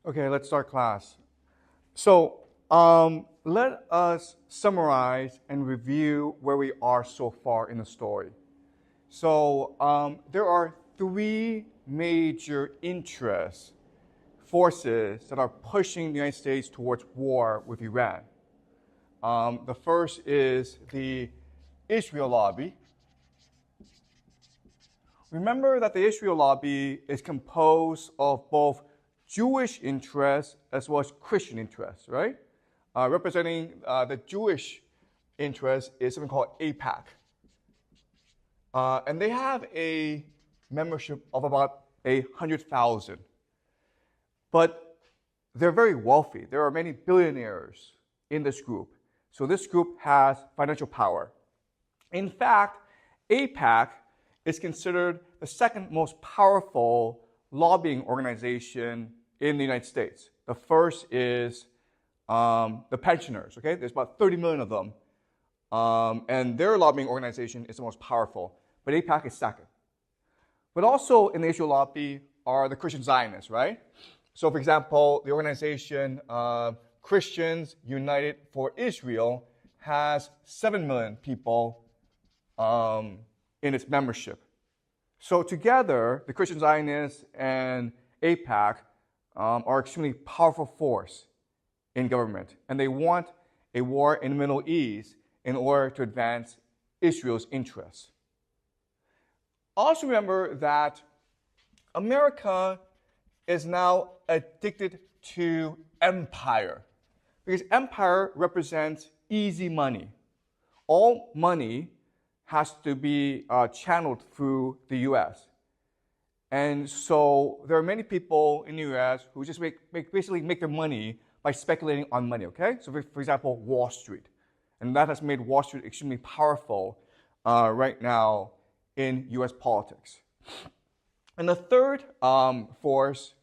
Okay, let's start class. So let us summarize and review where we are so far in the story. So there are three major interests, forces that are pushing the United States towards war with Iran. The first is the Israel lobby. Remember that the Israel lobby is composed of both Jewish interests as well as Christian interests, right? Representing the Jewish interest is something called AIPAC. And they have a membership of about 100,000. But they're very wealthy. There are many billionaires in this group. So this group has financial power. In fact, AIPAC is considered the second most powerful lobbying organization in the United States. The first is the pensioners, okay? There's about 30 million of them. And their lobbying organization is the most powerful. But AIPAC is second. But also in the Israel lobby are the Christian Zionists, right? So for example, the organization Christians United for Israel has 7 million people in its membership. So together, the Christian Zionists and AIPAC are extremely powerful force in government. And they want a war in the Middle East in order to advance Israel's interests. Also remember that America is now addicted to empire, because empire represents easy money. All money has to be channeled through the U.S. And so there are many people in the U.S. who just basically make their money by speculating on money, okay? So for example, Wall Street. And that has made Wall Street extremely powerful right now in U.S. politics. And the third force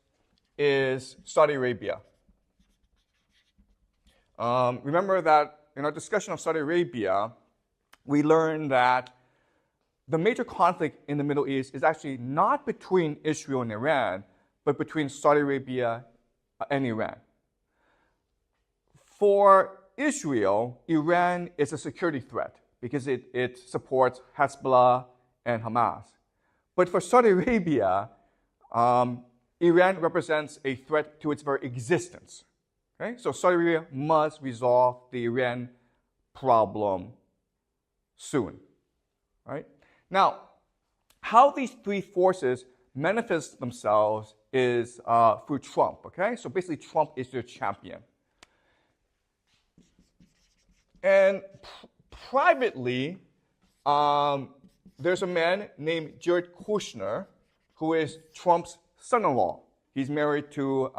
is Saudi Arabia. Remember that in our discussion of Saudi Arabia, we learned that the major conflict in the Middle East is actually not between Israel and Iran, but between Saudi Arabia and Iran. For Israel, Iran is a security threat because it supports Hezbollah and Hamas. But for Saudi Arabia, Iran represents a threat to its very existence. Okay? So Saudi Arabia must resolve the Iran problem soon. Right? Now, how these three forces manifest themselves is through Trump. Okay? So basically, Trump is their champion. And privately, there's a man named Jared Kushner who is Trump's son-in-law. He's married to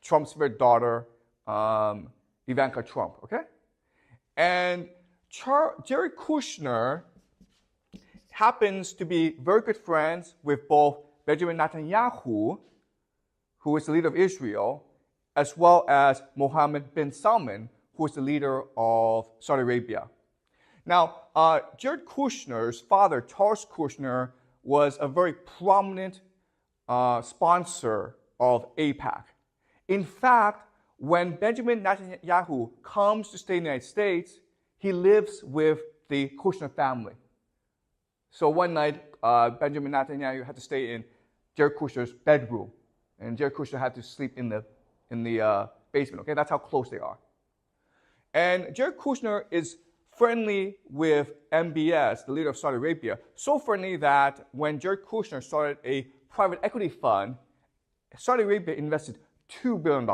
Trump's favorite daughter, Ivanka Trump, okay? And Jared Kushner happens to be very good friends with both Benjamin Netanyahu, who is the leader of Israel, as well as Mohammed bin Salman, who is the leader of Saudi Arabia. Now, Jared Kushner's father, Charles Kushner, was a very prominent sponsor of AIPAC. In fact, when Benjamin Netanyahu comes to stay in the United States, he lives with the Kushner family. So one night, Benjamin Netanyahu had to stay in Jared Kushner's bedroom, and Jared Kushner had to sleep in the basement. Okay, that's how close they are. And Jared Kushner is friendly with MBS, the leader of Saudi Arabia, so friendly that when Jared Kushner started a private equity fund, Saudi Arabia invested $2 billion.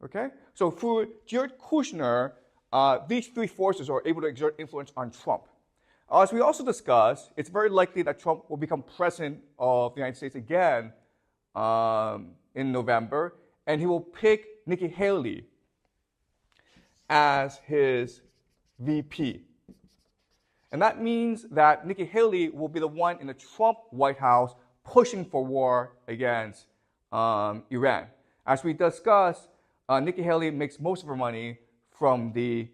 Okay? So through Jared Kushner, these three forces are able to exert influence on Trump. As we also discussed, it's very likely that Trump will become president of the United States again in November, and he will pick Nikki Haley as his VP. And that means that Nikki Haley will be the one in the Trump White House pushing for war against Iran. As we discussed, Nikki Haley makes most of her money from the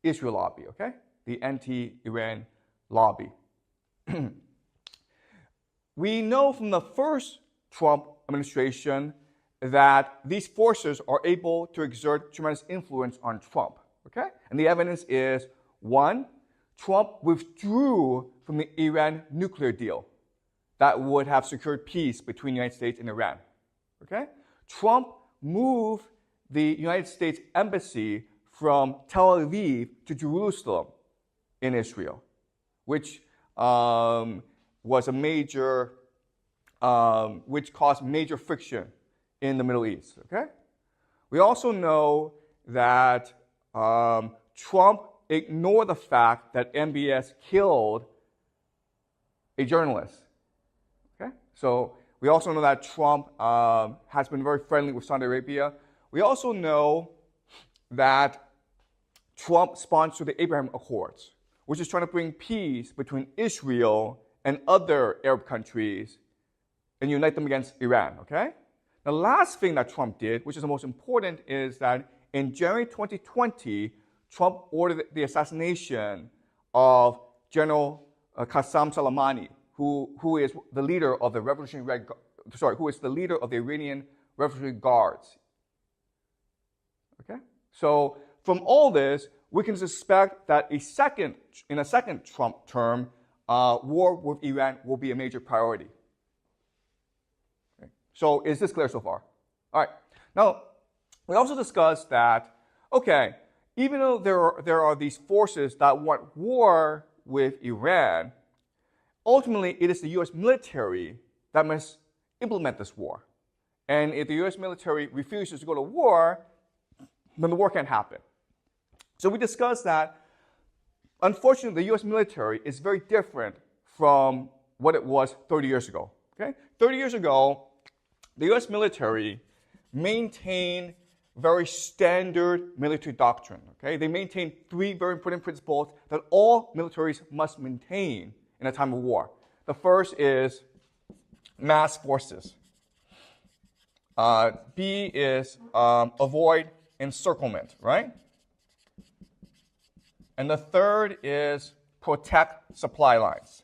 Israel lobby, okay? The anti-Iran lobby. We know from the first Trump administration that these forces are able to exert tremendous influence on Trump. Okay? And the evidence is, one, Trump withdrew from the Iran nuclear deal that would have secured peace between the United States and Iran. Okay? Trump moved the United States Embassy from Tel Aviv to Jerusalem in Israel, which was a major, which caused major friction in the Middle East. Okay? We also know that Trump ignored the fact that MBS killed a journalist. Okay? So we also know that Trump has been very friendly with Saudi Arabia. We also know that Trump sponsored the Abraham Accords, which is trying to bring peace between Israel and other Arab countries and unite them against Iran. Okay? The last thing that Trump did, which is the most important, is that in January 2020, Trump ordered the assassination of General Qasem Soleimani, who is the leader of the who is the leader of the Iranian Revolutionary Guards. Okay? So from all this, we can suspect that in a second Trump term, war with Iran will be a major priority. Okay? So is this clear so far? All right. Now, we also discussed that, okay, even though there are these forces that want war with Iran, ultimately it is the U.S. military that must implement this war. And if the U.S. military refuses to go to war, then the war can't happen. So we discussed that, unfortunately, the U.S. military is very different from what it was 30 years ago. Okay? 30 years ago, the U.S. military maintained very standard military doctrine. Okay? They maintained three very important principles that all militaries must maintain in a time of war. The first is mass forces. B is avoid encirclement, right? And the third is protect supply lines.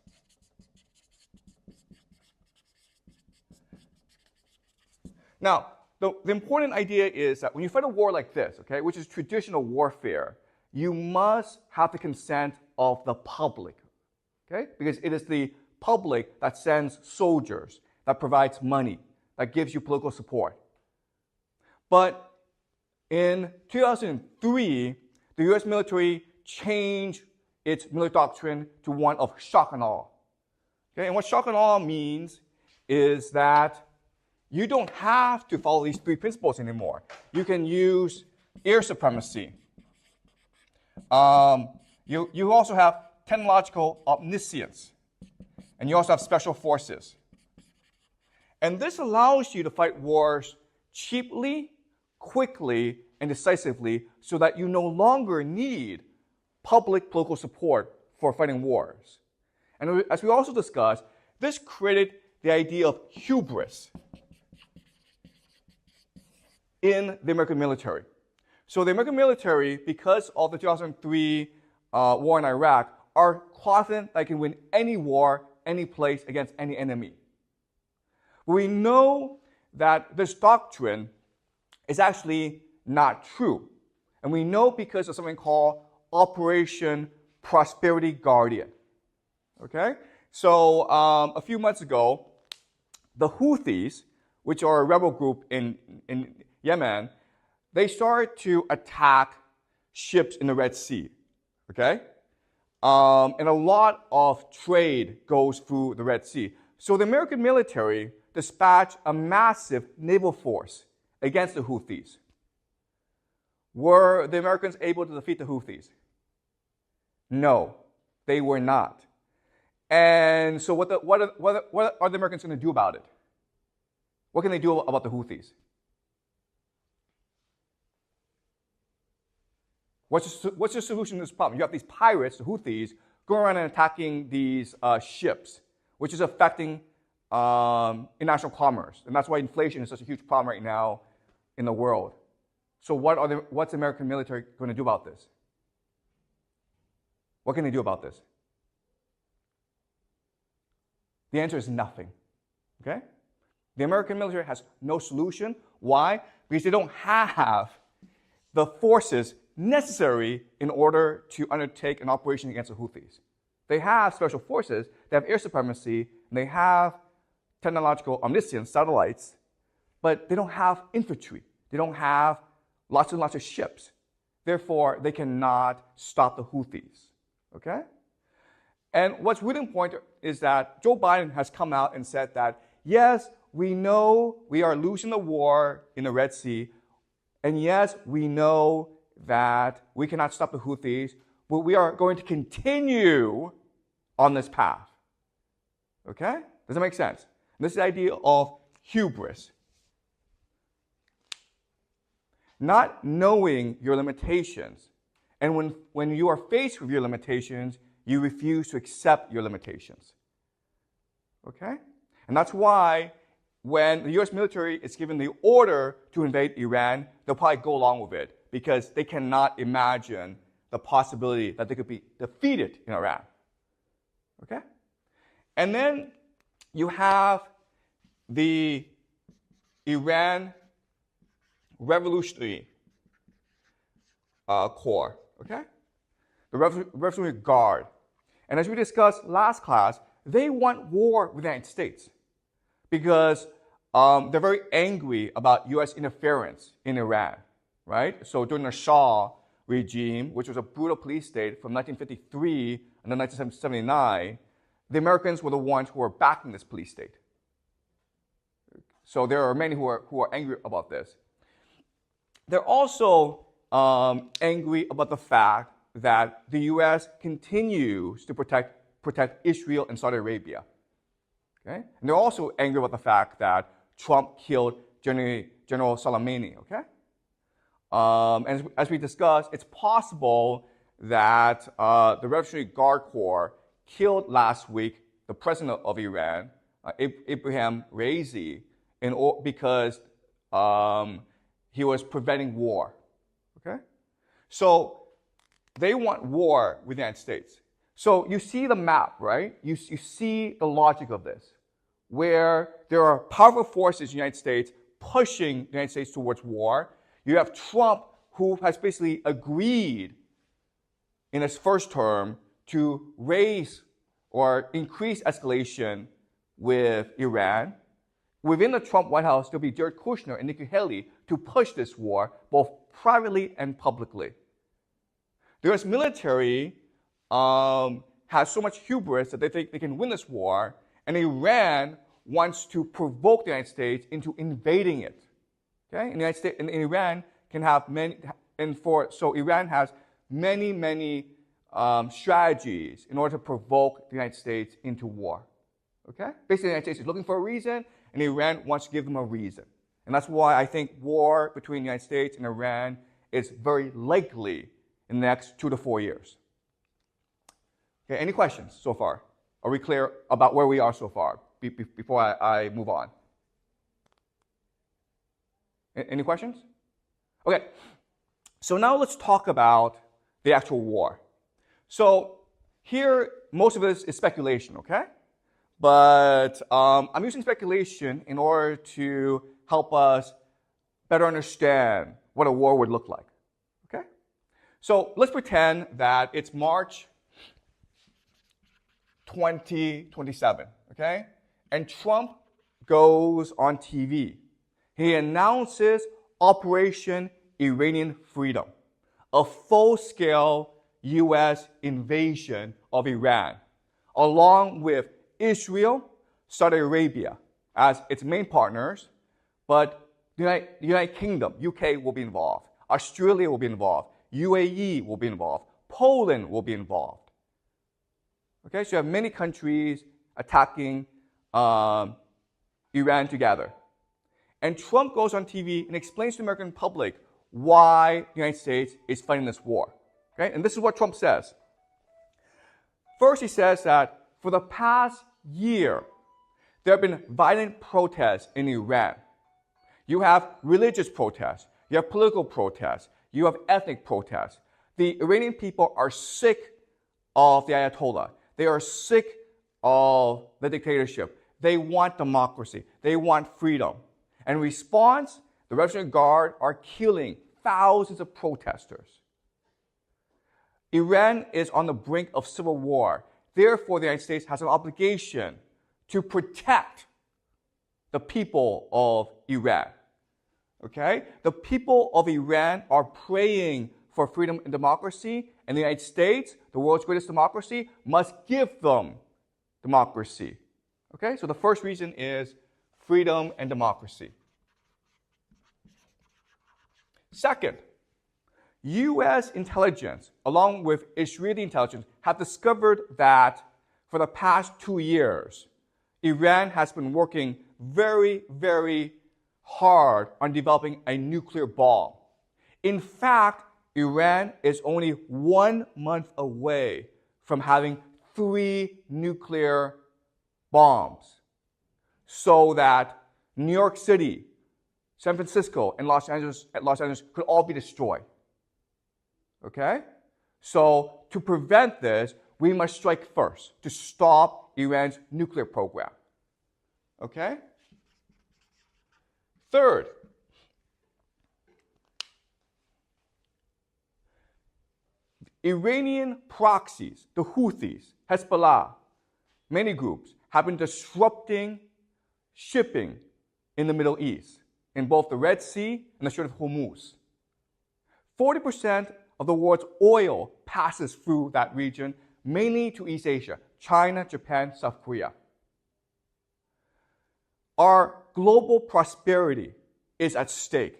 Now, the important idea is that when you fight a war like this, okay, which is traditional warfare, you must have the consent of the public, okay? Because it is the public that sends soldiers, that provides money, that gives you political support. But in 2003, the U.S. military changed its military doctrine to one of shock and awe. Okay? And what shock and awe means is that you don't have to follow these three principles anymore. You can use air supremacy. You also have technological omniscience. And you also have special forces. And this allows you to fight wars cheaply, quickly, and decisively so that you no longer need public political support for fighting wars. And as we also discussed, this created the idea of hubris in the American military. So the American military, because of the 2003 war in Iraq, are confident they can win any war, any place, against any enemy. We know that this doctrine is actually not true. And we know because of something called Operation Prosperity Guardian. Okay? So a few months ago, the Houthis, which are a rebel group in Yemen, they started to attack ships in the Red Sea. Okay? And a lot of trade goes through the Red Sea. So the American military dispatched a massive naval force against the Houthis. Were the Americans able to defeat the Houthis? No, they were not. And so what are the Americans going to do about it? What can they do about the Houthis? What's the solution to this problem? You have these pirates, the Houthis, going around and attacking these ships, which is affecting international commerce. And that's why inflation is such a huge problem right now in the world. So what's the American military going to do about this? What can they do about this? The answer is nothing. Okay? The American military has no solution. Why? Because they don't have the forces necessary in order to undertake an operation against the Houthis. They have special forces, they have air supremacy, and they have technological omniscience, satellites, but they don't have infantry. They don't have lots and lots of ships. Therefore, they cannot stop the Houthis. Okay? And what's really important is that Joe Biden has come out and said that, yes, we know we are losing the war in the Red Sea, and yes, we know that we cannot stop the Houthis, but we are going to continue on this path. Okay? Does that make sense? And this is the idea of hubris. Not knowing your limitations. And when you are faced with your limitations, you refuse to accept your limitations. Okay? And that's why when the US military is given the order to invade Iran, they'll probably go along with it because they cannot imagine the possibility that they could be defeated in Iran. Okay? And then you have the Iran Revolutionary Corps, okay? The Revolutionary Guard. And as we discussed last class, they want war with the United States because they're very angry about U.S. interference in Iran, right? So during the Shah regime, which was a brutal police state from 1953 until 1979, the Americans were the ones who were backing this police state. So there are many who are angry about this. They're also angry about the fact that the U.S. continues to protect Israel and Saudi Arabia. Okay? And they're also angry about the fact that Trump killed General Soleimani. Okay? And as we discussed, it's possible that the Revolutionary Guard Corps killed last week the president of Iran, Ibrahim Raisi, because he was preventing war. Okay? So they want war with the United States. So you see the map, right? You see the logic of this, where there are powerful forces in the United States pushing the United States towards war. You have Trump, who has basically agreed in his first term to raise or increase escalation with Iran. Within the Trump White House, there'll be Jared Kushner and Nikki Haley to push this war, both privately and publicly. The U.S. military has so much hubris that they think they can win this war, and Iran wants to provoke the United States into invading it. Okay? And the United States and Iran can have many, so Iran has many strategies in order to provoke the United States into war. Okay? Basically, the United States is looking for a reason, and Iran wants to give them a reason. And that's why I think war between the United States and Iran is very likely in the next 2 to 4 years. Okay, any questions so far? Are we clear about where we are so far before I move on? Any questions? Okay, so now let's talk about the actual war. So here, most of this is speculation, okay? But I'm using speculation in order to help us better understand what a war would look like, okay? So let's pretend that it's March 2027, okay? And Trump goes on TV. He announces Operation Iranian Freedom, a full-scale U.S. invasion of Iran, along with Israel, Saudi Arabia as its main partners, but the United Kingdom, UK, will be involved. Australia will be involved. UAE will be involved. Poland will be involved. Okay, so you have many countries attacking Iran together. And Trump goes on TV and explains to the American public why the United States is fighting this war. Okay, and this is what Trump says. First, he says that for the past year, there have been violent protests in Iran. You have religious protests, you have political protests, you have ethnic protests. The Iranian people are sick of the Ayatollah. They are sick of the dictatorship. They want democracy. They want freedom. And in response, the Revolutionary Guard are killing thousands of protesters. Iran is on the brink of civil war. Therefore, the United States has an obligation to protect the people of Iran. Okay? The people of Iran are praying for freedom and democracy, and the United States, the world's greatest democracy, must give them democracy. Okay? So the first reason is freedom and democracy. Second, U.S. intelligence, along with Israeli intelligence, have discovered that for the past 2 years, Iran has been working very, very hard on developing a nuclear bomb. In fact, Iran is only 1 month away from having 3 nuclear bombs, so that New York City, San Francisco, and Los Angeles could all be destroyed. Okay? So to prevent this, we must strike first to stop Iran's nuclear program. Okay? Third, Iranian proxies, the Houthis, Hezbollah, many groups, have been disrupting shipping in the Middle East, in both the Red Sea and the Strait of Hormuz. 40% of the world's oil passes through that region, mainly to East Asia, China, Japan, South Korea. Our global prosperity is at stake.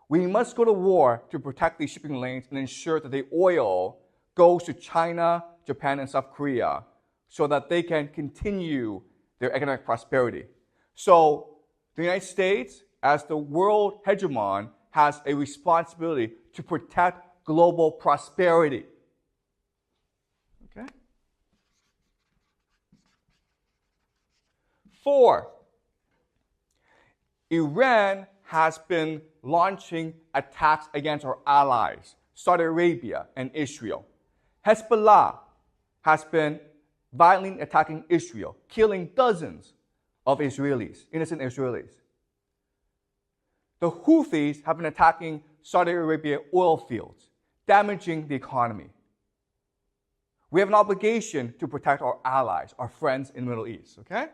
We must go to war to protect these shipping lanes and ensure that the oil goes to China, Japan, and South Korea so that they can continue their economic prosperity. So the United States, as the world hegemon, has a responsibility to protect global prosperity. Okay? 4, Iran has been launching attacks against our allies, Saudi Arabia and Israel. Hezbollah has been violently attacking Israel, killing dozens of Israelis, innocent Israelis. The Houthis have been attacking Saudi Arabia oil fields, damaging the economy. We have an obligation to protect our allies, our friends in the Middle East, okay?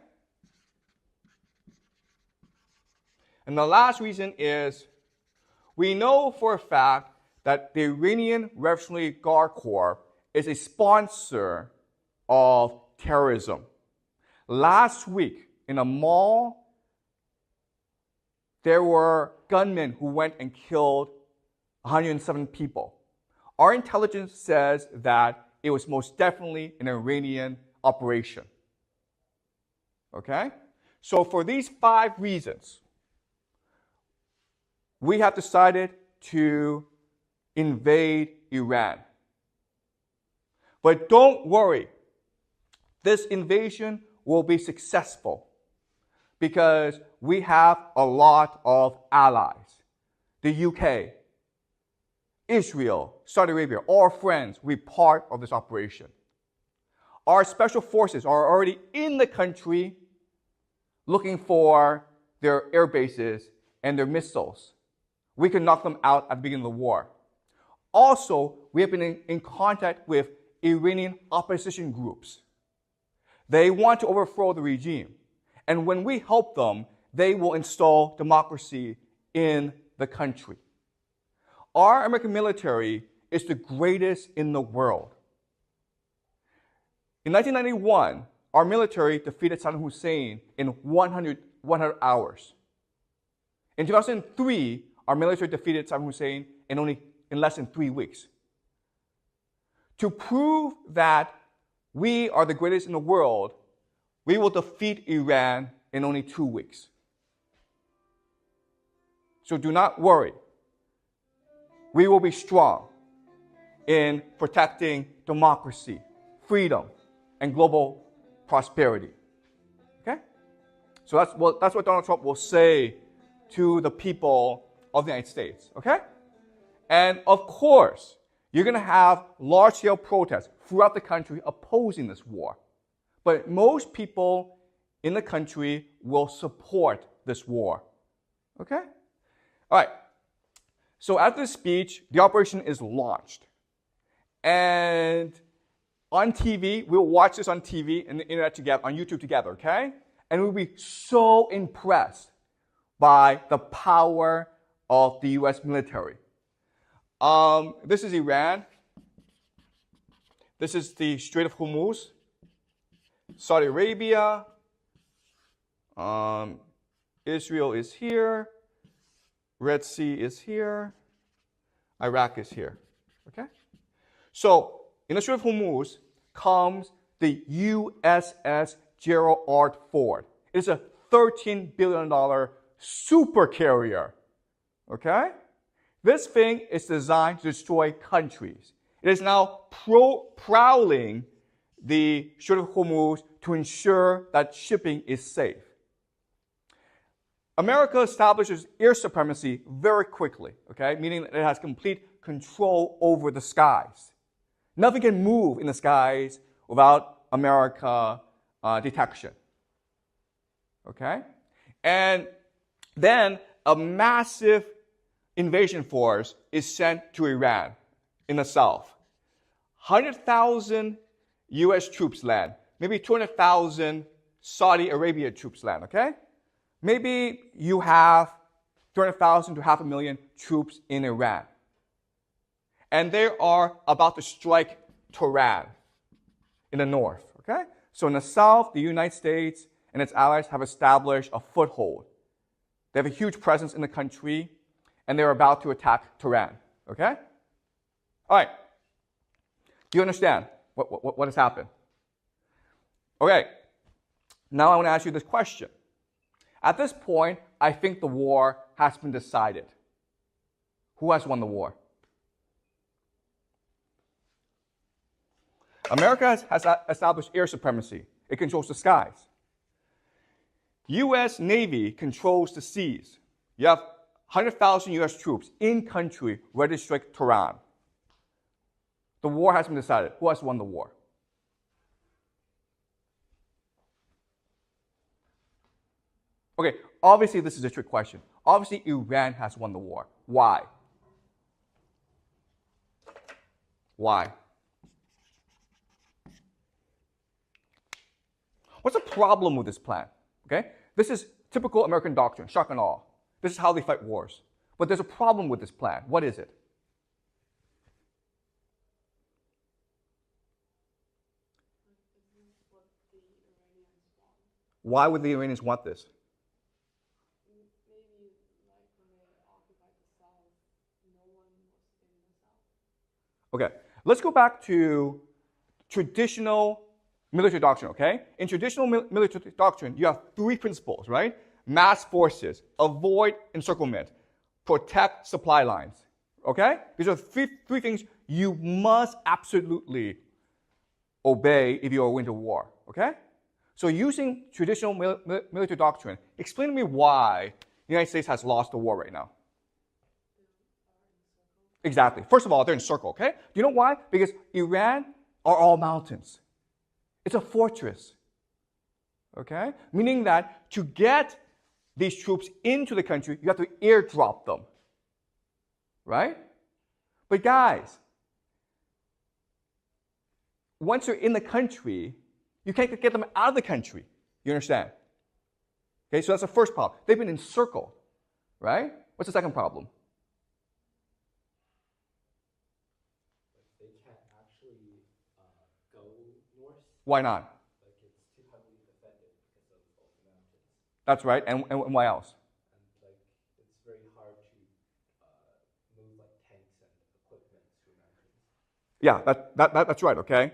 And the last reason is we know for a fact that the Iranian Revolutionary Guard Corps is a sponsor of terrorism. Last week, in a mall, there were gunmen who went and killed 107 people. Our intelligence says that it was most definitely an Iranian operation. Okay? So for these 5 reasons, we have decided to invade Iran. But don't worry, this invasion will be successful because we have a lot of allies. The UK, Israel, Saudi Arabia, all friends, will be part of this operation. Our special forces are already in the country looking for their air bases and their missiles. We can knock them out at the beginning of the war. Also, we have been in contact with Iranian opposition groups. They want to overthrow the regime. And when we help them, they will install democracy in the country. Our American military is the greatest in the world. In 1991, our military defeated Saddam Hussein in 100 hours. In 2003, our military defeated Saddam Hussein in less than 3 weeks. To prove that we are the greatest in the world, we will defeat Iran in only 2 weeks. So do not worry. We will be strong in protecting democracy, freedom, and global prosperity. Okay? So that's what Donald Trump will say to the people of the United States. Okay? And of course, you're going to have large-scale protests throughout the country opposing this war. But most people in the country will support this war. Okay? All right. So after the speech, the operation is launched. And on TV, we'll watch this on TV and the internet together, on YouTube together, okay? And we'll be so impressed by the power of the US military. This is Iran. This is the Strait of Hormuz. Saudi Arabia. Israel is here. Red Sea is here. Iraq is here. Okay? So, in the Strait of Hormuz comes the USS Gerald R. Ford. It's a $13 billion super carrier. Okay? This thing is designed to destroy countries. It is now prowling the Strait of Hormuz to ensure that shipping is safe. America establishes air supremacy very quickly, okay? Meaning that it has complete control over the skies. Nothing can move in the skies without America detection. Okay? And then a massive invasion force is sent to Iran in the south. 100,000 US troops land. Maybe 200,000 Saudi Arabia troops land, okay? Maybe you have 200,000 to 500,000 troops in Iran. And they are about to strike Tehran in the north, okay? So in the south, the United States and its allies have established a foothold. They have a huge presence in the country, and they're about to attack Tehran, okay? All right. Do you understand what has happened? Okay. Now I want to ask you this question. At this point, I think the war has been decided. Who has won the war? America has established air supremacy. It controls the skies. U.S. Navy controls the seas. You have 100,000 U.S. troops in country ready to strike Tehran. The war has been decided. Who has won the war? Okay, obviously this is a trick question. Obviously Iran has won the war. Why? Why? What's the problem with this plan? Okay? This is typical American doctrine, shock and awe. This is how they fight wars. But there's a problem with this plan. What is it? Why would the Iranians want this? Maybe like when they occupied the South, no one was in the South. Okay, let's go back to traditional military doctrine, okay? In traditional military doctrine, you have three principles, right? Mass forces, avoid encirclement, protect supply lines, okay? These are three things you must absolutely obey if you are going to war, okay? So using traditional military doctrine, explain to me why the United States has lost the war right now. Exactly. First of all, they're encircled, okay? Do you know why? Because Iran are all mountains. It's a fortress, okay? Meaning that to get these troops into the country, you have to airdrop them, right? But guys, once you're in the country, you can't get them out of the country. You understand? Okay, so that's the first problem. They've been encircled, right? What's the second problem? They can't actually go north. Why not? Like it's too heavily defended because of all the mountains. That's right. And why else? And like it's very hard to move like tanks and equipment through mountains. Yeah, that's right, okay?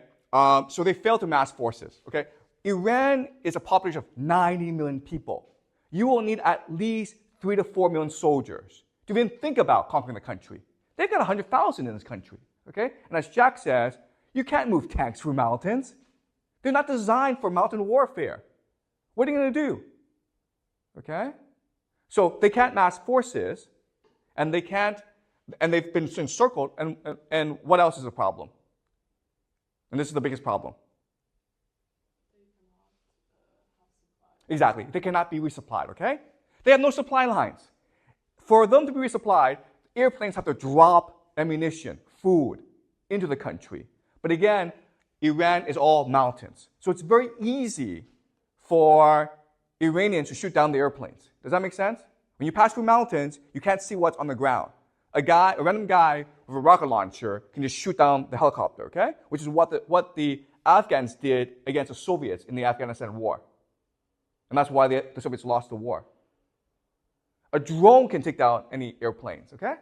So they failed to mass forces, okay? Iran is a population of 90 million people. You will need at least 3 to 4 million soldiers to even think about conquering the country. They've got 100,000 in this country, okay? And as Jack says, you can't move tanks through mountains. They're not designed for mountain warfare. What are you going to do? Okay? So they can't mass forces, and they've been encircled, and what else is a problem? And this is the biggest problem. Exactly. They cannot be resupplied, okay? They have no supply lines. For them to be resupplied, airplanes have to drop ammunition, food, into the country. But again, Iran is all mountains. So it's very easy for Iranians to shoot down the airplanes. Does that make sense? When you pass through mountains, you can't see what's on the ground. A random guy with a rocket launcher can just shoot down the helicopter, okay? Which is what the Afghans did against the Soviets in the Afghanistan war. And that's why the Soviets lost the war. A drone can take down any airplanes, okay?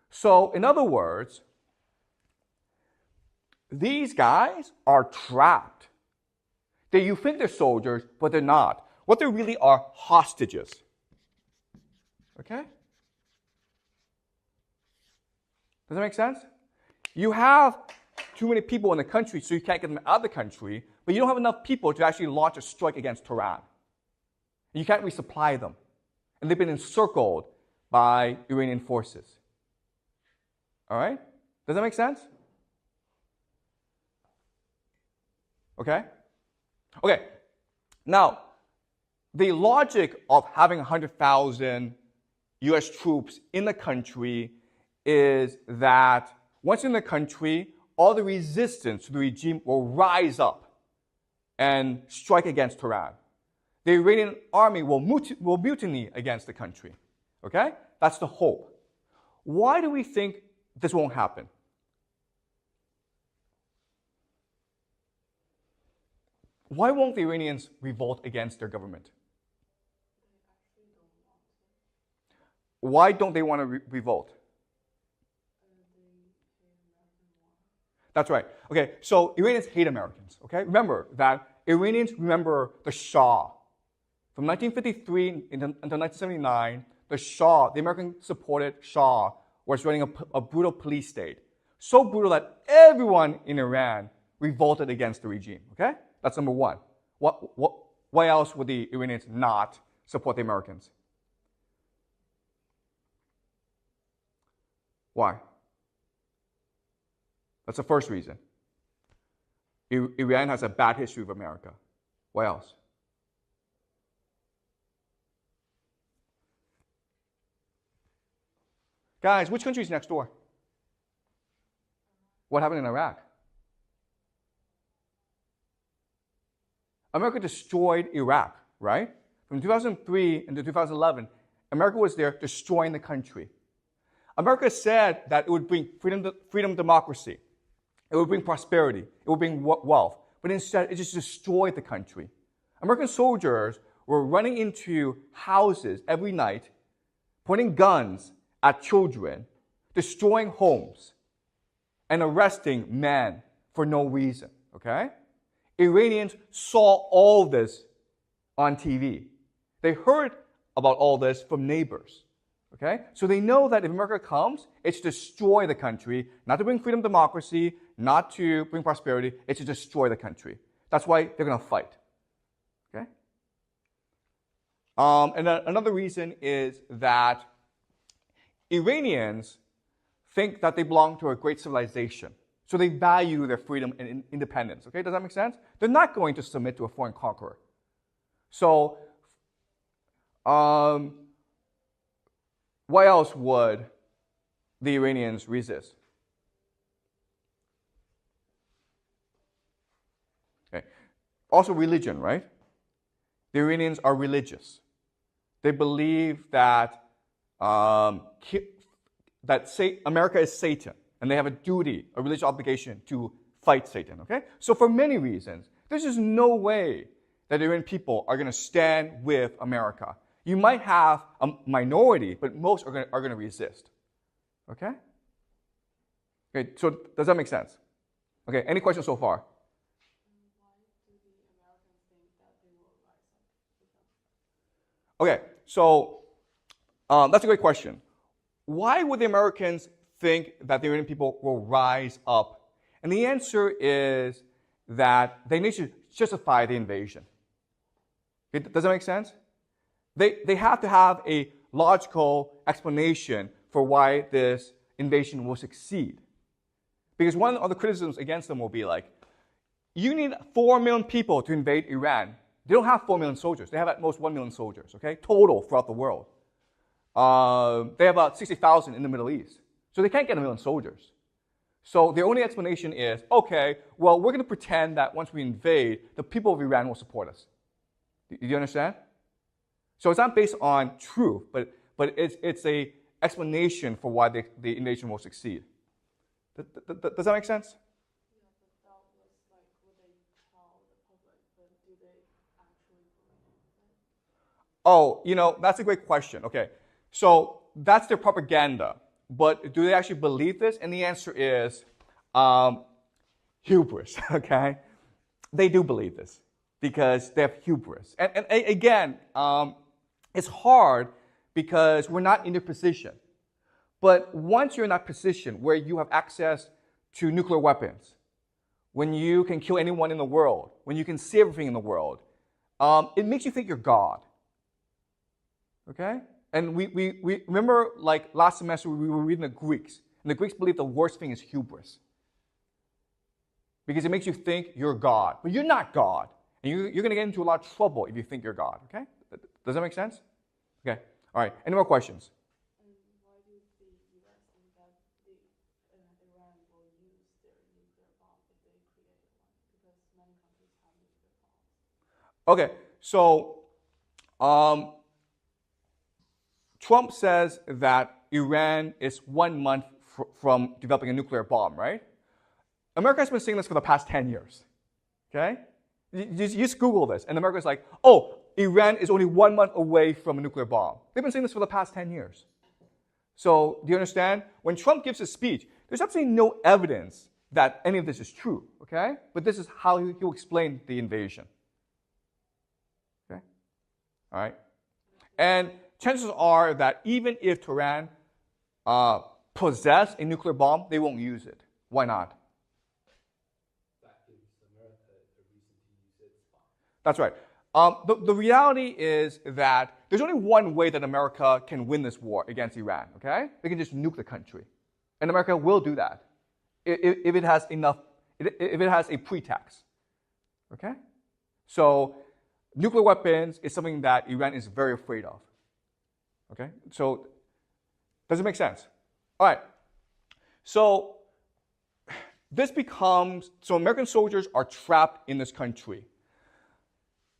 So, in other words, these guys are trapped. You think they're soldiers, but they're not. What they really are hostages. Okay? Does that make sense? You have too many people in the country, so you can't get them out of the country, but you don't have enough people to actually launch a strike against Tehran. You can't resupply them. And they've been encircled by Iranian forces. All right? Does that make sense? Okay? Okay. Now, the logic of having 100,000 US troops in the country is that once in the country, all the resistance to the regime will rise up and strike against Tehran. The Iranian army will mutiny against the country. Okay? That's the hope. Why do we think this won't happen? Why won't the Iranians revolt against their government? Why don't they want to revolt? That's right. Okay, so Iranians hate Americans. Okay, remember that Iranians remember the Shah. From 1953 until 1979, the Shah, the American-supported Shah, was running a brutal police state. So brutal that everyone in Iran revolted against the regime. Okay, that's number one. Why else would the Iranians not support the Americans? Why? That's the first reason. Iran has a bad history with America. Why else? Guys, which country is next door? What happened in Iraq? America destroyed Iraq, right? From 2003 into 2011, America was there destroying the country. America said that it would bring freedom, democracy. It would bring prosperity. It would bring wealth. But instead, it just destroyed the country. American soldiers were running into houses every night, pointing guns at children, destroying homes, and arresting men for no reason, okay? Iranians saw all this on TV. They heard about all this from neighbors, okay? So they know that if America comes, it's to destroy the country, not to bring freedom, democracy, not to bring prosperity, it's to destroy the country. That's why they're going to fight, okay? And another reason is that Iranians think that they belong to a great civilization. So they value their freedom and independence. Okay, does that make sense? They're not going to submit to a foreign conqueror. So, why else would the Iranians resist? Okay. Also religion, right? The Iranians are religious. They believe that America is Satan, and they have a duty, a religious obligation to fight Satan, okay? So for many reasons, there's just no way that Iranian people are going to stand with America. You might have a minority, but most are going to resist, okay? Okay, so does that make sense? Okay, any questions so far? Why do the Americans think that they will rise up? Okay, so that's a great question. Why would the Americans think that the Iranian people will rise up? And the answer is that they need to justify the invasion. Does that make sense? They have to have a logical explanation for why this invasion will succeed. Because one of the criticisms against them will be like, you need 4 million people to invade Iran. They don't have 4 million soldiers. They have at most 1 million soldiers, okay, total throughout the world. They have about 60,000 in the Middle East. So they can't get 1 million soldiers. So their only explanation is, okay, well, we're going to pretend that once we invade, the people of Iran will support us. Do you understand? So it's not based on truth, but it's a explanation for why the invasion will succeed. Does that make sense? Yeah, but that was like what they tell the public, but do they actually believe it? Oh, that's a great question. Okay, so that's their propaganda. But do they actually believe this? And the answer is hubris, okay? They do believe this because they have hubris. And again, it's hard because we're not in their position. But once you're in that position where you have access to nuclear weapons, when you can kill anyone in the world, when you can see everything in the world, it makes you think you're God, okay? And we remember, like last semester, we were reading the Greeks. And the Greeks believe the worst thing is hubris. Because it makes you think you're God. But you're not God. And you're going to get into a lot of trouble if you think you're God. Okay? Does that make sense? Okay. All right. Any more questions? And why do the U.S. think that Iran will use their nuclear bomb if they create one? Because many countries have nuclear bombs. Okay. So, Trump says that Iran is 1 month from developing a nuclear bomb, right? America has been saying this for the past 10 years, okay? You just Google this, and America's like, oh, Iran is only 1 month away from a nuclear bomb. They've been saying this for the past 10 years. So, do you understand? When Trump gives his speech, there's absolutely no evidence that any of this is true, okay? But this is how he will explain the invasion. Okay? All right? And chances are that even if Tehran possess a nuclear bomb, they won't use it. Why not? That gives America a reason to use its bomb. That's right. The reality is that there's only one way that America can win this war against Iran, okay? They can just nuke the country. And America will do that if it has enough, if it has a pretext, okay? So nuclear weapons is something that Iran is very afraid of, okay? So does it make sense? All right. So this becomes, so American soldiers are trapped in this country.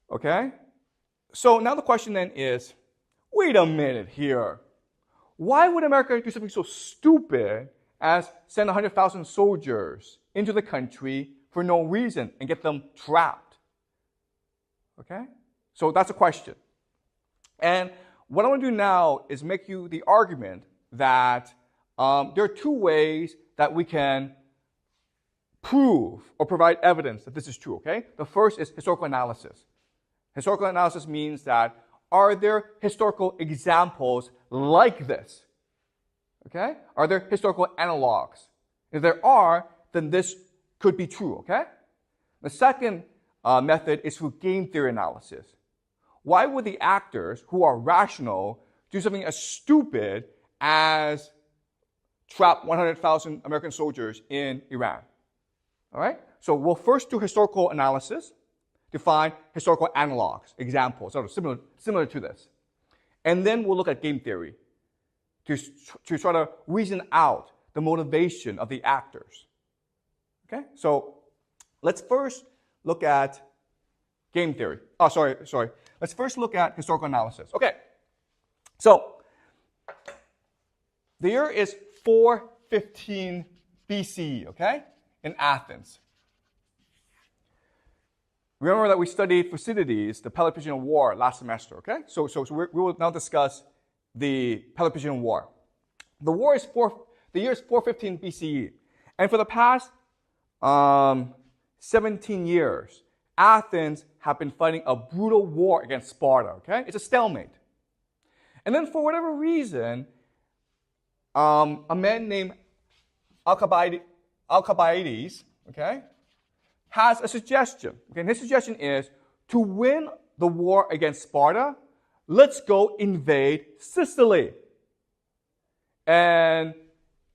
Okay? So now the question then is, wait a minute here. Why would America do something so stupid as send 100,000 soldiers into the country for no reason and get them trapped? Okay? So that's a question. And what I want to do now is make you the argument that there are two ways that we can prove or provide evidence that this is true, okay? The first is historical analysis. Historical analysis means that are there historical examples like this? Okay? Are there historical analogs? If there are, then this could be true, okay? The second method is through game theory analysis. Why would the actors who are rational do something as stupid as trap 100,000 American soldiers in Iran? All right? So we'll first do historical analysis to find historical analogs, examples, sort of similar to this. And then we'll look at game theory to try to reason out the motivation of the actors. Okay? So let's first look at game theory. Oh, sorry. Let's first look at historical analysis. Okay. So the year is 415 BCE, okay? In Athens. Remember that we studied Thucydides, the Peloponnesian War, last semester, okay? So we will now discuss the Peloponnesian War. The year is 415 BCE. And for the past 17 years, Athens have been fighting a brutal war against Sparta, okay? It's a stalemate. And then for whatever reason, a man named Alcibiades, okay, has a suggestion. Okay, and his suggestion is to win the war against Sparta, let's go invade Sicily. And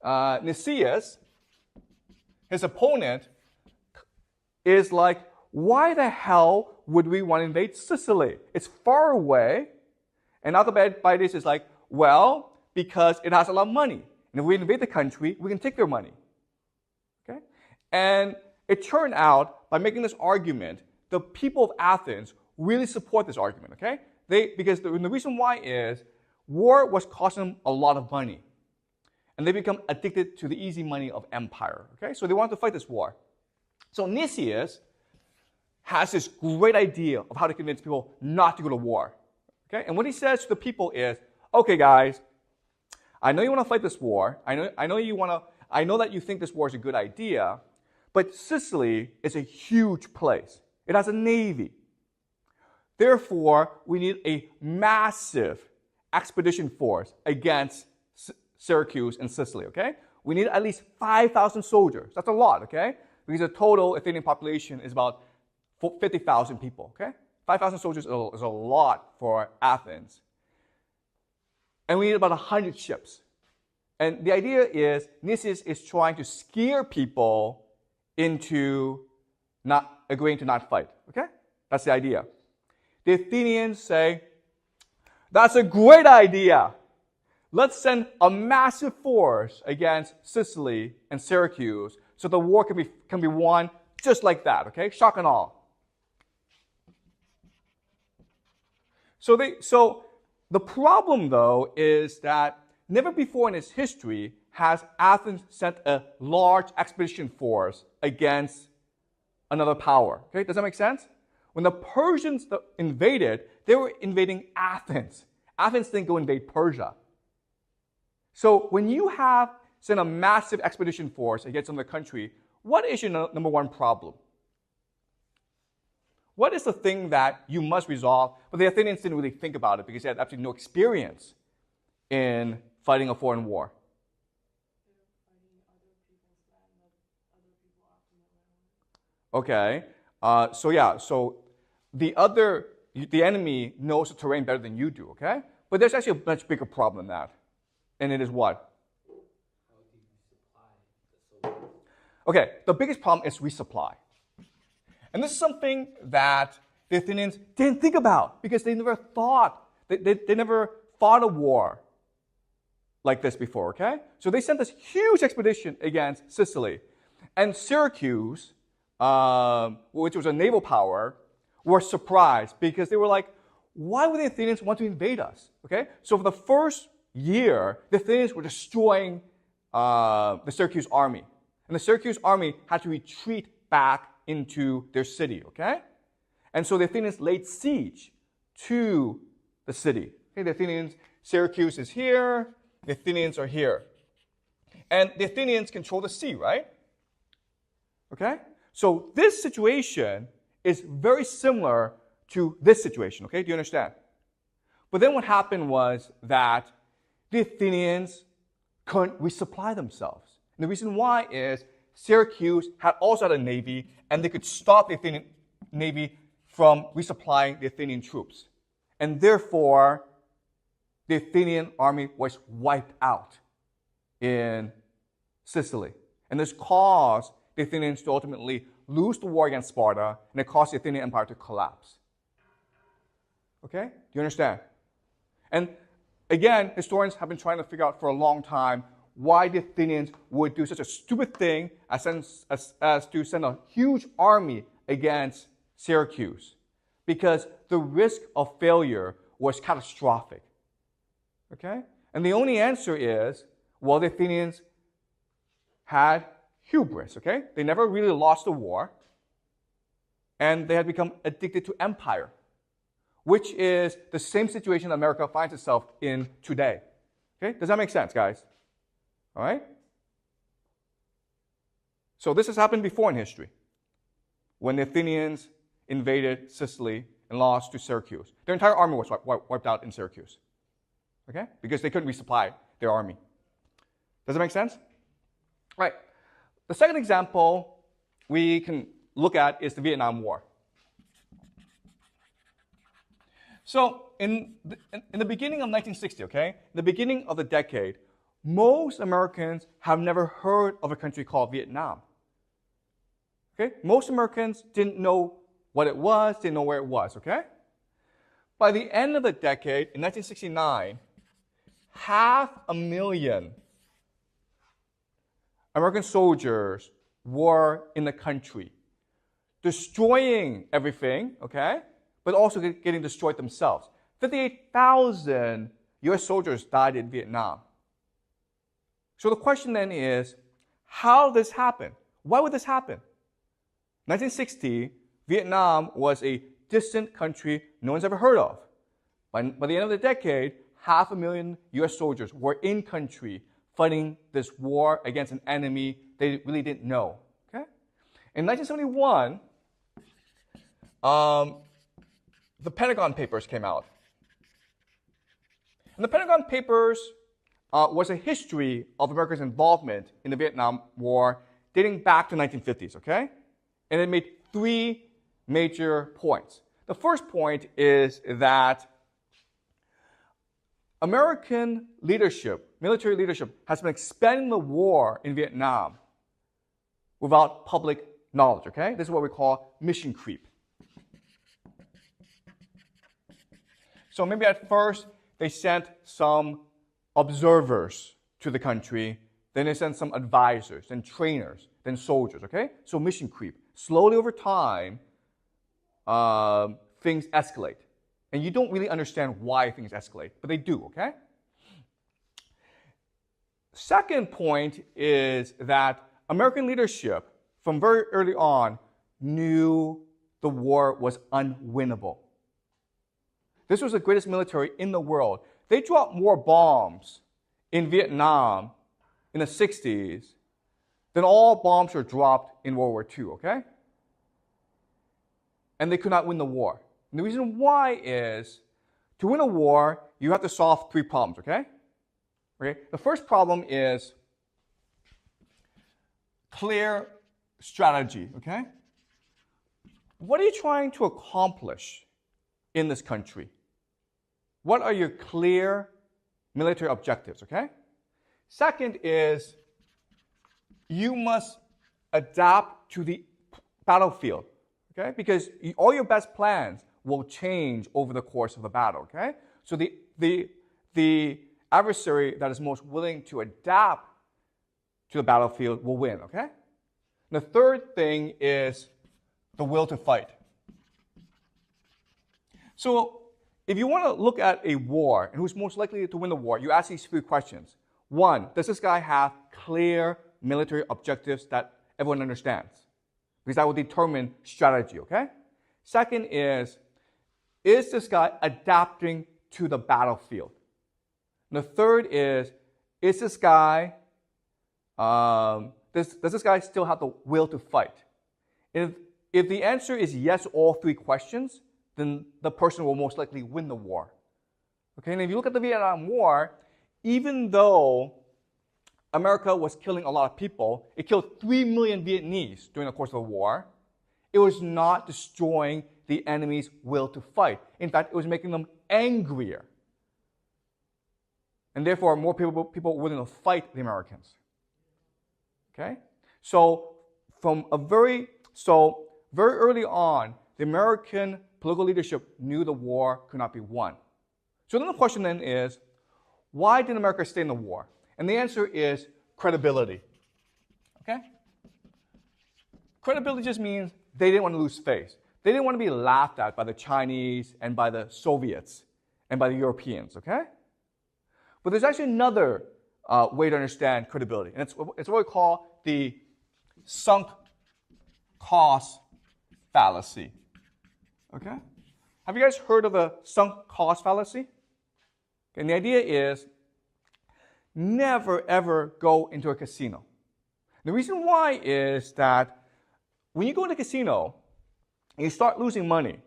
Nicias, his opponent, is like, why the hell would we want to invade Sicily? It's far away. And now the bad this is like, well, because it has a lot of money. And if we invade the country, we can take their money. Okay? And it turned out, by making this argument, the people of Athens really support this argument. Okay? Because the reason why is war was costing them a lot of money. And they become addicted to the easy money of empire. Okay? So they wanted to fight this war. So Nicias has this great idea of how to convince people not to go to war. Okay? And what he says to the people is, okay, guys, I know you want to fight this war. I know that you think this war is a good idea, but Sicily is a huge place. It has a navy. Therefore, we need a massive expedition force against Syracuse and Sicily, okay? We need at least 5,000 soldiers. That's a lot, okay? Because the total Athenian population is about 50,000 people, okay? 5,000 soldiers is a lot for Athens. And we need about 100 ships. And the idea is, Nicias is trying to scare people into not agreeing to not fight, okay? That's the idea. The Athenians say, that's a great idea. Let's send a massive force against Sicily and Syracuse so the war can be won just like that, okay? Shock and awe. So the problem, though, is that never before in its history has Athens sent a large expedition force against another power. Okay, does that make sense? When the Persians invaded, they were invading Athens. Athens didn't go invade Persia. So when you have sent a massive expedition force against another country, what is your number one problem? What is the thing that you must resolve? But the Athenians didn't really think about it because they had absolutely no experience in fighting a foreign war. Okay, so the enemy knows the terrain better than you do, okay? But there's actually a much bigger problem than that. And it is what? How do you supply the soldiers? Okay, the biggest problem is resupply. And this is something that the Athenians didn't think about because they never thought, they never fought a war like this before, okay? So they sent this huge expedition against Sicily. And Syracuse, which was a naval power, were surprised because they were like, why would the Athenians want to invade us? Okay? So for the first year, the Athenians were destroying the Syracuse army. And the Syracuse army had to retreat back into their city, okay? And so the Athenians laid siege to the city. Okay, the Athenians, Syracuse is here, the Athenians are here. And the Athenians control the sea, right? Okay? So this situation is very similar to this situation, okay? Do you understand? But then what happened was that the Athenians couldn't resupply themselves. And the reason why is Syracuse had also had a navy, and they could stop the Athenian navy from resupplying the Athenian troops. And therefore, the Athenian army was wiped out in Sicily. And this caused the Athenians to ultimately lose the war against Sparta, and it caused the Athenian empire to collapse. Okay? Do you understand? And again, historians have been trying to figure out for a long time why the Athenians would do such a stupid thing as to send a huge army against Syracuse. Because the risk of failure was catastrophic. Okay? And the only answer is, well, the Athenians had hubris, okay? They never really lost the war, and they had become addicted to empire, which is the same situation America finds itself in today. Okay? Does that make sense, guys? All right? So this has happened before in history, when the Athenians invaded Sicily and lost to Syracuse. Their entire army was wiped out in Syracuse, okay? Because they couldn't resupply their army. Does that make sense? All right. The second example we can look at is the Vietnam War. So in the beginning of 1960, okay, in the beginning of the decade, most Americans have never heard of a country called Vietnam. Okay? Most Americans didn't know what it was, didn't know where it was, okay? By the end of the decade, in 1969, 500,000 American soldiers were in the country, destroying everything, okay? But also getting destroyed themselves. 58,000 US soldiers died in Vietnam. So the question then is, how did this happen? Why would this happen? 1960, Vietnam was a distant country no one's ever heard of. By the end of the decade, 500,000 US soldiers were in country fighting this war against an enemy they really didn't know. Okay? In 1971, the Pentagon Papers came out. And the Pentagon Papers was a history of America's involvement in the Vietnam War dating back to the 1950s, okay? And it made 3 major points. The first point is that American leadership, military leadership, has been expanding the war in Vietnam without public knowledge, okay? This is what we call mission creep. So maybe at first they sent some observers to the country, then they sent some advisors, then trainers, then soldiers, okay? So mission creep. Slowly over time, things escalate. And you don't really understand why things escalate, but they do, okay? Second point is that American leadership, from very early on, knew the war was unwinnable. This was the greatest military in the world. They dropped more bombs in Vietnam in the 60s than all bombs were dropped in World War II, okay? And they could not win the war. And the reason why is, to win a war, you have to solve 3 problems, okay? Okay? The first problem is clear strategy, okay? What are you trying to accomplish in this country? What are your clear military objectives, okay? Second is, you must adapt to the battlefield, okay? Because all your best plans will change over the course of the battle, okay? So the adversary that is most willing to adapt to the battlefield will win, okay? And the third thing is the will to fight. So if you want to look at a war and who's most likely to win the war, you ask these 3 questions. 1, does this guy have clear military objectives that everyone understands? Because that will determine strategy, okay? Second is this guy adapting to the battlefield? And the third is this guy, does this guy still have the will to fight? If the answer is yes to all 3 questions, then the person will most likely win the war. Okay, and if you look at the Vietnam War, even though America was killing a lot of people, it killed 3 million Vietnamese during the course of the war, it was not destroying the enemy's will to fight. In fact, it was making them angrier. And therefore, more people were willing to fight the Americans. Okay? So very early on, the American political leadership knew the war could not be won. So then the question then is, why did America stay in the war? And the answer is credibility. Okay? Credibility just means they didn't want to lose face. They didn't want to be laughed at by the Chinese and by the Soviets and by the Europeans, okay? But there's actually another way to understand credibility, and it's what we call the sunk cost fallacy. Okay? Have you guys heard of the sunk cost fallacy? Okay, and the idea is never ever go into a casino. The reason why is that when you go into a casino and you start losing money,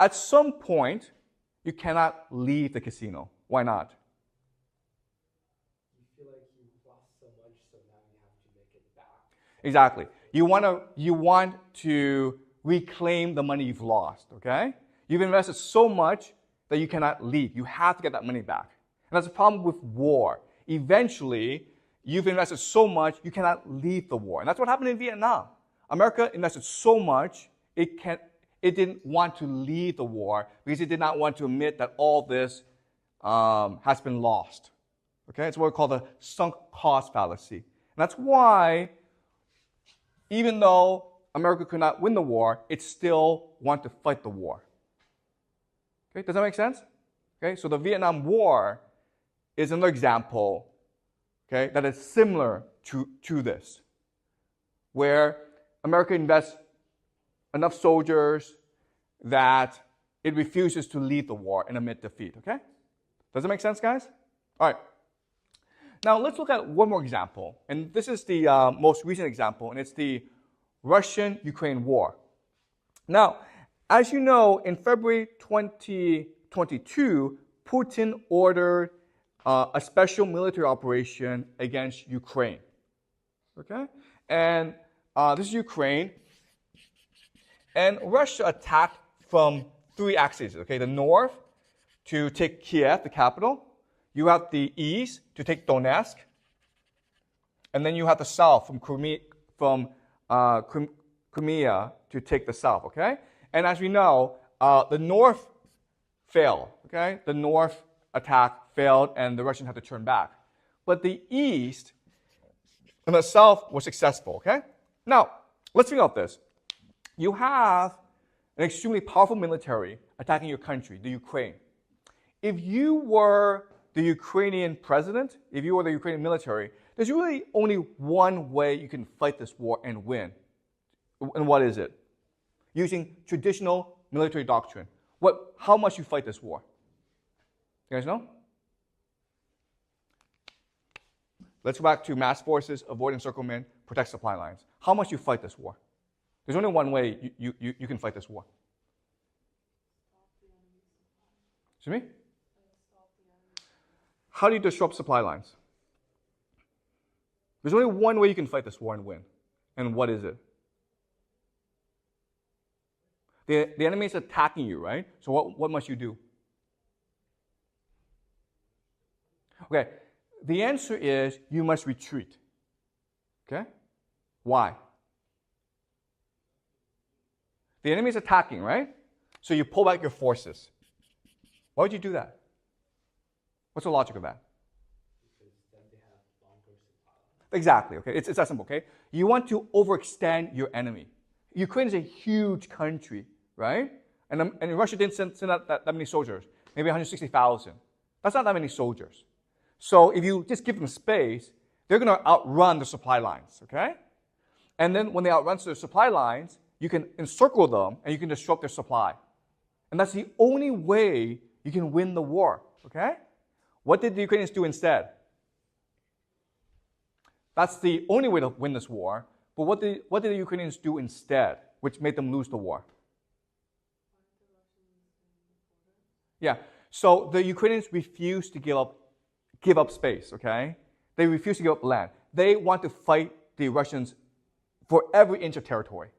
at some point you cannot leave the casino. Why not? You feel like you've lost so much, so now you have to make it back. Exactly. You want to reclaim the money you've lost, okay? You've invested so much that you cannot leave. You have to get that money back. And that's the problem with war. Eventually, you've invested so much, you cannot leave the war. And that's what happened in Vietnam. America invested so much, it it didn't want to lead the war because it did not want to admit that all this has been lost. Okay, it's what we call the sunk cost fallacy. And that's why, even though America could not win the war, it still wanted to fight the war. Okay, does that make sense? Okay, so the Vietnam War is another example, okay, that is similar to this, where America invests enough soldiers that it refuses to lead the war and admit defeat, okay? Does it make sense, guys? All right. Now, let's look at one more example. And this is the most recent example, and it's the Russian-Ukraine war. Now, as you know, in February 2022, Putin ordered a special military operation against Ukraine. Okay? And this is Ukraine. And Russia attacked from three axes. Okay? The north to take Kiev, the capital. You have the east to take Donetsk. And then you have the south from Crimea to take the south. Okay? And as we know, the north failed. Okay? The north attack failed, and the Russians had to turn back. But the east and the south were successful. Okay? Now, let's think about this. You have an extremely powerful military attacking your country, the Ukraine. If you were the Ukrainian president, if you were the Ukrainian military, there's really only one way you can fight this war and win. And what is it? Using traditional military doctrine. How must you fight this war? You guys know? Let's go back to mass forces, avoid encirclement, protect supply lines. How must you fight this war? There's only one way you can fight this war. Excuse me? How do you disrupt supply lines? There's only one way you can fight this war and win. And what is it? The enemy is attacking you, right? So what must you do? Okay, the answer is you must retreat. Okay? Why? The enemy is attacking, right? So you pull back your forces. Why would you do that? What's the logic of that? Because then they have longer supply. Exactly, okay? It's that simple, okay? You want to overextend your enemy. Ukraine is a huge country, right? And Russia didn't send out that many soldiers, maybe 160,000. That's not that many soldiers. So if you just give them space, they're going to outrun the supply lines, okay? And then when they outrun the supply lines, you can encircle them and you can disrupt their supply. And that's the only way you can win the war, okay? What did the Ukrainians do instead? That's the only way to win this war. But what did the Ukrainians do instead, which made them lose the war? Yeah, so the Ukrainians refused to give up space, okay? They refused to give up land. They want to fight the Russians for every inch of territory.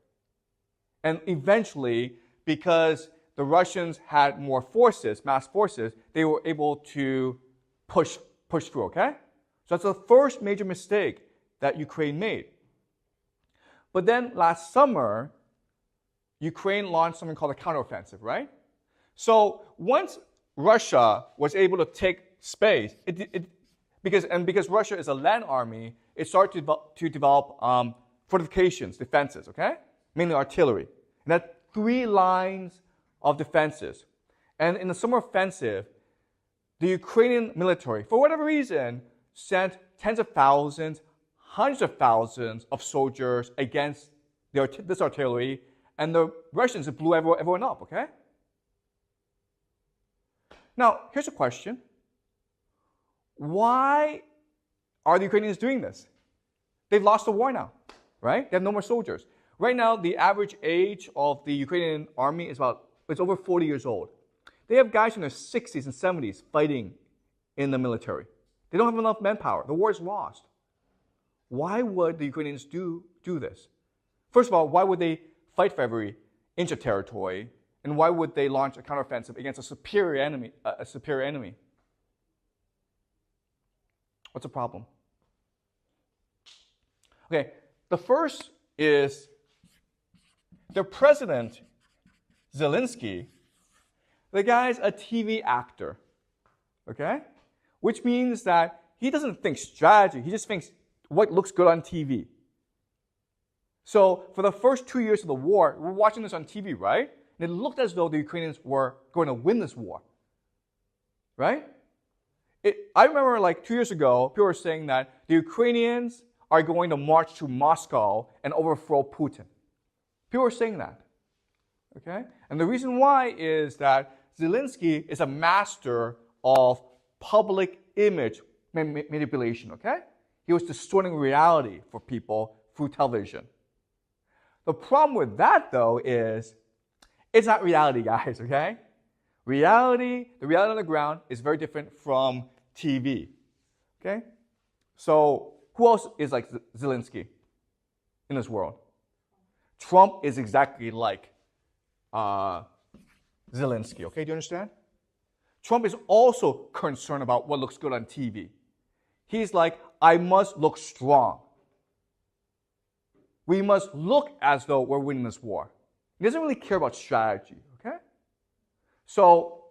And eventually, because the Russians had more forces, mass forces, they were able to push through, okay? So that's the first major mistake that Ukraine made. But then last summer, Ukraine launched something called a counteroffensive, right? So once Russia was able to take space, because Russia is a land army, it started to develop fortifications, defenses, okay? Mainly artillery. And had 3 lines of defenses. And in the summer offensive, the Ukrainian military, for whatever reason, sent tens of thousands, hundreds of thousands of soldiers against this artillery, and the Russians blew everyone up, okay? Now, here's a question. Why are the Ukrainians doing this? They've lost the war now, right? They have no more soldiers. Right now, the average age of the Ukrainian army is over 40 years old. They have guys in their 60s and 70s fighting in the military. They don't have enough manpower. The war is lost. Why would the Ukrainians do this? First of all, why would they fight for every inch of territory? And why would they launch a counteroffensive against a superior enemy? What's the problem? Okay, the first is the president Zelensky, the guy's a TV actor, okay? Which means that he doesn't think strategy, he just thinks what looks good on TV. So for the first 2 years of the war, we're watching this on TV, right? And it looked as though the Ukrainians were going to win this war, right? I remember like 2 years ago, people were saying that the Ukrainians are going to march to Moscow and overthrow Putin. People were saying that, okay? And the reason why is that Zelensky is a master of public image manipulation, okay? He was distorting reality for people through television. The problem with that, though, is it's not reality, guys, okay? The reality on the ground is very different from TV, okay? So who else is like Zelensky in this world? Trump is exactly like Zelensky, okay? Do you understand? Trump is also concerned about what looks good on TV. He's like, I must look strong. We must look as though we're winning this war. He doesn't really care about strategy, okay? So,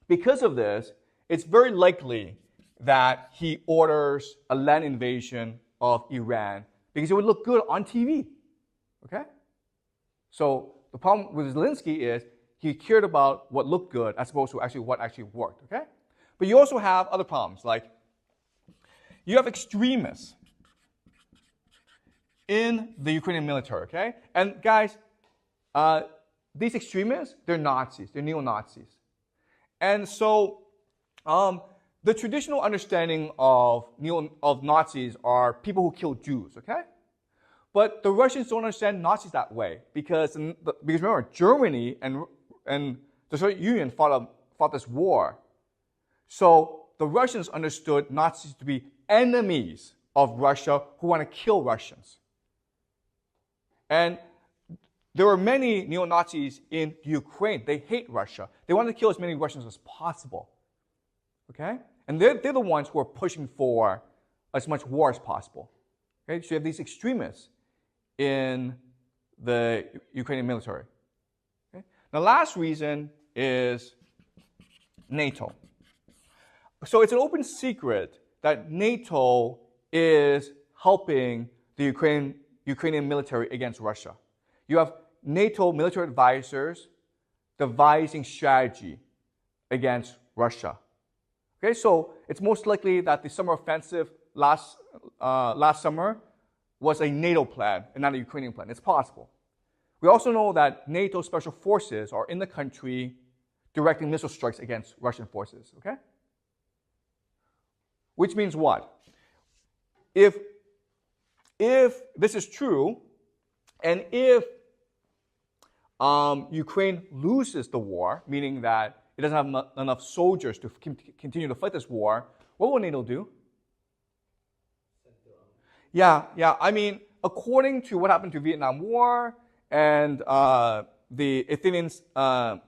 because of this, it's very likely that he orders a land invasion of Iran because it would look good on TV, okay? So, the problem with Zelensky is he cared about what looked good as opposed to actually what actually worked, okay? But you also have other problems, like you have extremists in the Ukrainian military, okay? And guys, these extremists, they're Nazis, they're neo-Nazis. And so the traditional understanding of Nazis are people who kill Jews, okay? But the Russians don't understand Nazis that way because remember, Germany and the Soviet Union fought this war. So the Russians understood Nazis to be enemies of Russia who want to kill Russians. And there were many neo-Nazis in Ukraine. They hate Russia. They want to kill as many Russians as possible. Okay? And they're the ones who are pushing for as much war as possible. Okay? So you have these extremists in the Ukrainian military. Okay? The last reason is NATO. So it's an open secret that NATO is helping the Ukrainian military against Russia. You have NATO military advisors devising strategy against Russia. Okay, so it's most likely that the summer offensive last summer was a NATO plan and not a Ukrainian plan. It's possible. We also know that NATO special forces are in the country directing missile strikes against Russian forces. Okay, which means what? If this is true, and if Ukraine loses the war, meaning that it doesn't have enough soldiers to continue to fight this war, what will NATO do? Yeah. I mean, according to what happened to Vietnam War and the Athenian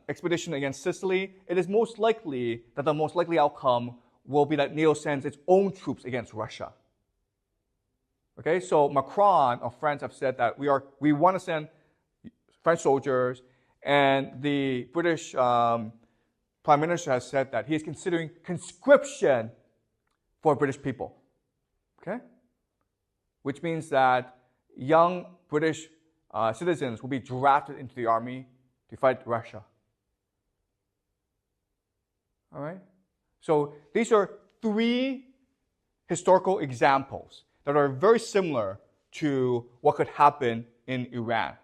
expedition against Sicily, it is most likely that the most likely outcome will be that NATO sends its own troops against Russia. Okay, so Macron of France have said that we want to send French soldiers, and the British Prime Minister has said that he is considering conscription for British people. Okay, which means that young British citizens will be drafted into the army to fight Russia. All right, so these are three historical examples that are very similar to what could happen in Iran.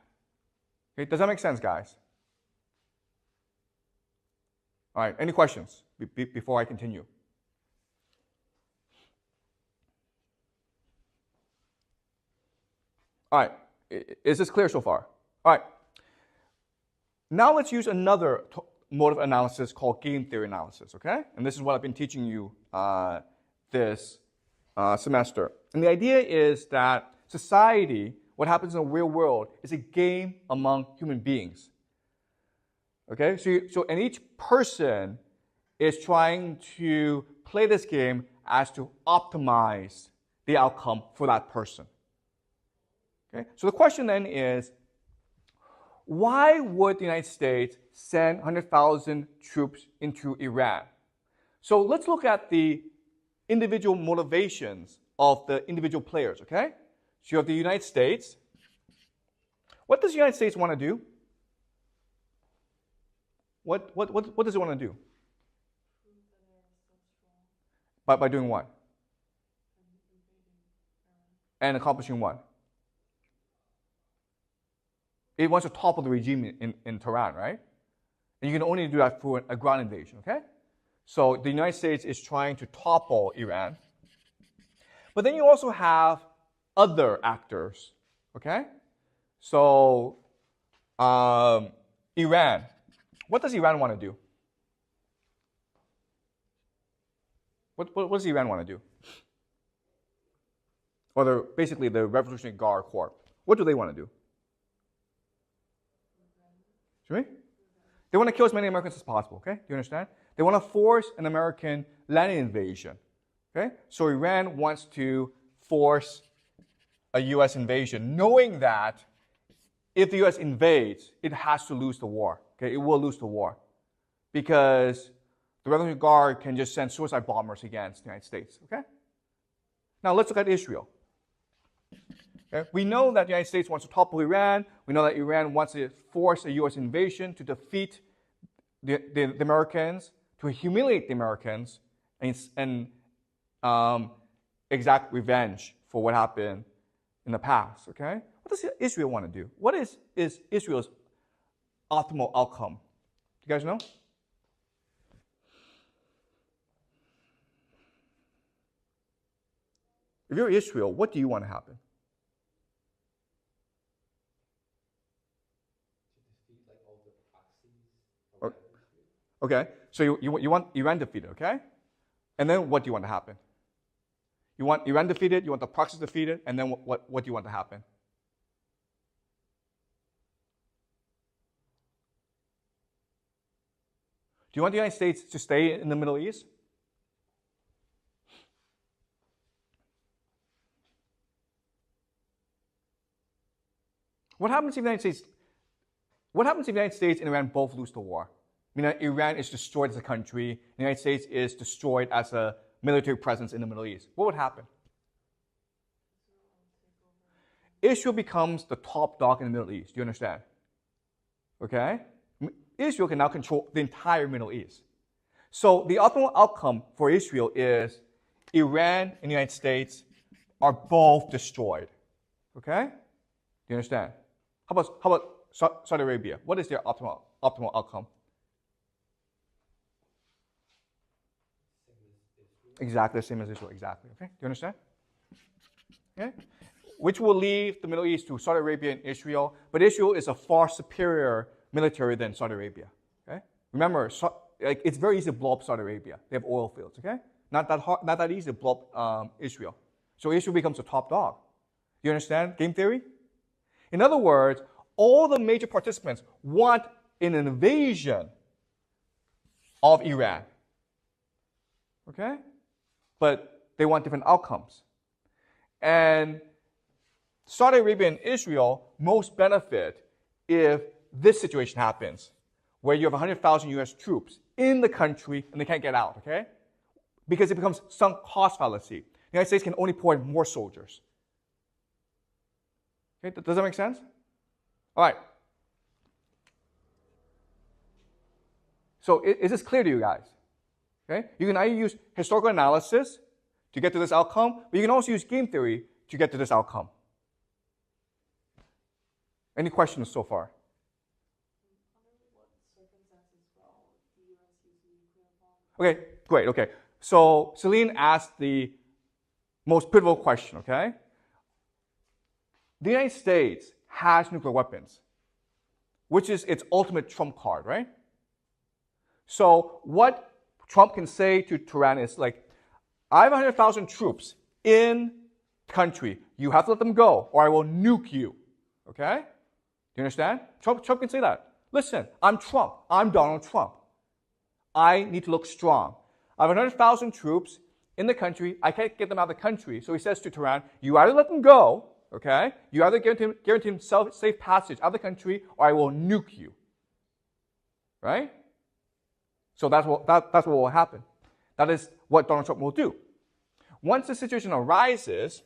Okay, does that make sense, guys? All right, any questions before I continue? All right, is this clear so far? All right, now let's use another mode of analysis called game theory analysis, okay? And this is what I've been teaching you this semester. And the idea is that society, what happens in the real world, is a game among human beings. Okay, and each person is trying to play this game as to optimize the outcome for that person. Okay, so the question then is, why would the United States send 100,000 troops into Iran. So let's look at the individual motivations of the individual players, okay? So you have the United States. What does the United States want to do? What does it want to do? By doing what? And accomplishing what? It wants to topple the regime in Tehran, right? And you can only do that through a ground invasion, okay? So the United States is trying to topple Iran. But then you also have other actors, okay? So Iran. What does Iran want to do? What does Iran want to do? Or basically the Revolutionary Guard Corps. What do they want to do? Should we? They want to kill as many Americans as possible, okay? Do you understand? They want to force an American land invasion, okay? So Iran wants to force a U.S. invasion, knowing that if the U.S. invades, it has to lose the war, okay? It will lose the war because the Revolutionary Guard can just send suicide bombers against the United States, okay? Now let's look at Israel. Okay? We know that the United States wants to topple Iran. We know that Iran wants to force a U.S. invasion to defeat the Americans, to humiliate the Americans, and exact revenge for what happened in the past. Okay? What does Israel want to do? What is Israel's optimal outcome? Do you guys know? If you're Israel, what do you want to happen? Okay, so you want Iran defeated, okay? And then what do you want to happen? You want Iran defeated, you want the proxies defeated, and then what do you want to happen? Do you want the United States to stay in the Middle East? What happens if the United States and Iran both lose the war? I mean, Iran is destroyed as a country, the United States is destroyed as a military presence in the Middle East. What would happen? Israel becomes the top dog in the Middle East. Do you understand? Okay? Israel can now control the entire Middle East. So the optimal outcome for Israel is Iran and the United States are both destroyed. Okay? Do you understand? How about Saudi Arabia? What is their optimal outcome? Exactly the same as Israel. Exactly. Okay? Do you understand? Okay? Which will leave the Middle East to Saudi Arabia and Israel, but Israel is a far superior military than Saudi Arabia. Okay? Remember, it's very easy to blow up Saudi Arabia. They have oil fields. Okay? Not that easy to blow up Israel. So Israel becomes the top dog. Do you understand game theory? In other words, all the major participants want an invasion of Iran. Okay? But they want different outcomes. And Saudi Arabia and Israel most benefit if this situation happens, where you have 100,000 U.S. troops in the country and they can't get out, okay? Because it becomes sunk cost fallacy. The United States can only pour in more soldiers. Okay, does that make sense? All right. So is this clear to you guys? Okay? You can either use historical analysis to get to this outcome, but you can also use game theory to get to this outcome. Any questions so far? Under what circumstances will the U.S. use nuclear bombs? Okay, great, okay. So Celine asked the most pivotal question, okay? The United States has nuclear weapons, which is its ultimate trump card, right? So what Trump can say to Tehran is like, I have 100,000 troops in the country. You have to let them go, or I will nuke you. Okay? Do you understand? Trump can say that. Listen, I'm Trump. I'm Donald Trump. I need to look strong. I have 100,000 troops in the country. I can't get them out of the country. So he says to Tehran, you either let them go, okay? You either guarantee him safe passage out of the country, or I will nuke you. right? So that's what will happen. That is what Donald Trump will do. Once the situation arises,